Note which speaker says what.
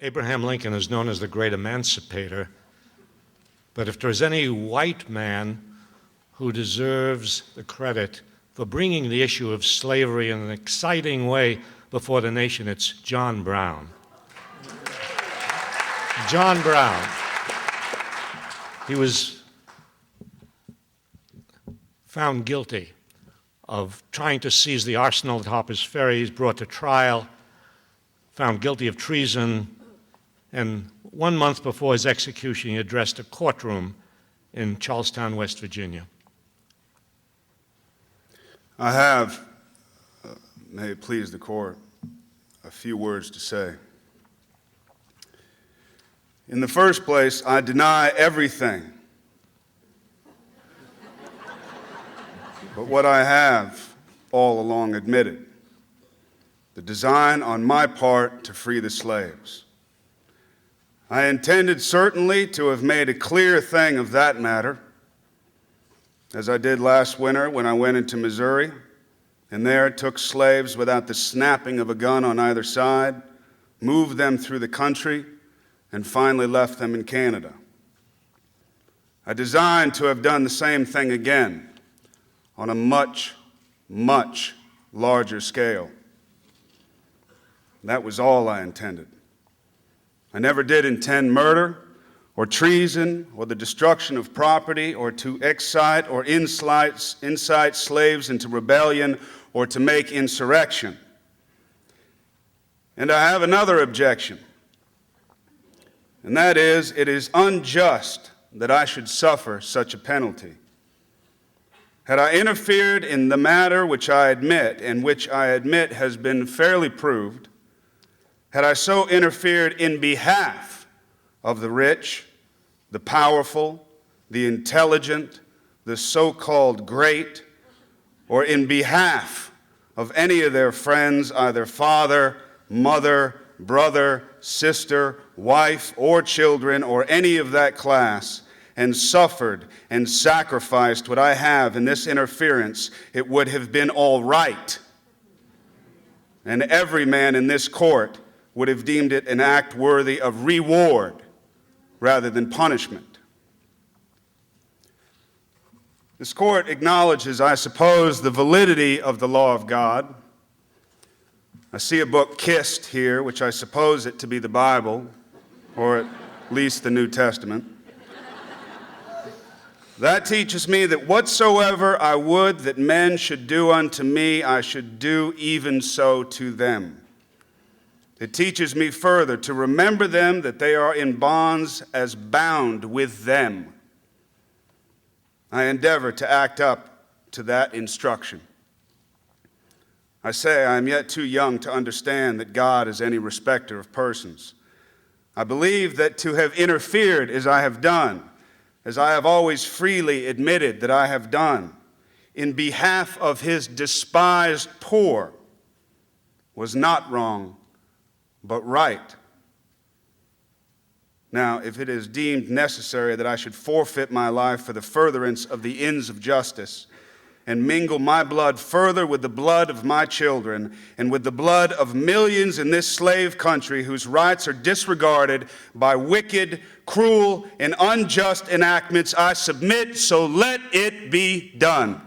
Speaker 1: Abraham Lincoln is known as the great emancipator, but if there's any white man who deserves the credit for bringing the issue of slavery in an exciting way before the nation, it's John Brown. John Brown. He was found guilty of trying to seize the arsenal at Harper's Ferry. He's brought to trial, found guilty of treason, and 1 month before his execution, he addressed a courtroom in Charlestown, West Virginia.
Speaker 2: I have, may it please the court, a few words to say. In the first place, I deny everything. But what I have all along admitted, the design on my part to free the slaves. I intended certainly to have made a clear thing of that matter, as I did last winter when I went into Missouri, and there took slaves without the snapping of a gun on either side, moved them through the country, and finally left them in Canada. I designed to have done the same thing again on a much, much larger scale. That was all I intended. I never did intend murder or treason or the destruction of property or to excite or incite slaves into rebellion or to make insurrection. And I have another objection, and that is, it is unjust that I should suffer such a penalty. Had I interfered in the matter which I admit, and which I admit has been fairly proved, had I so interfered in behalf of the rich, the powerful, the intelligent, the so-called great, or in behalf of any of their friends, either father, mother, brother, sister, wife, or children, or any of that class, and suffered and sacrificed what I have in this interference, it would have been all right. And every man in this court would have deemed it an act worthy of reward rather than punishment. This court acknowledges, I suppose, the validity of the law of God. I see a book kissed here, which I suppose it to be the Bible, or at least the New Testament. That teaches me that whatsoever I would that men should do unto me, I should do even so to them. It teaches me further to remember them that they are in bonds as bound with them. I endeavor to act up to that instruction. I say I am yet too young to understand that God is any respecter of persons. I believe that to have interfered as I have done, as I have always freely admitted that I have done, in behalf of his despised poor, was not wrong, but right. Now, if it is deemed necessary that I should forfeit my life for the furtherance of the ends of justice, and mingle my blood further with the blood of my children and with the blood of millions in this slave country whose rights are disregarded by wicked, cruel, and unjust enactments, I submit, so let it be done.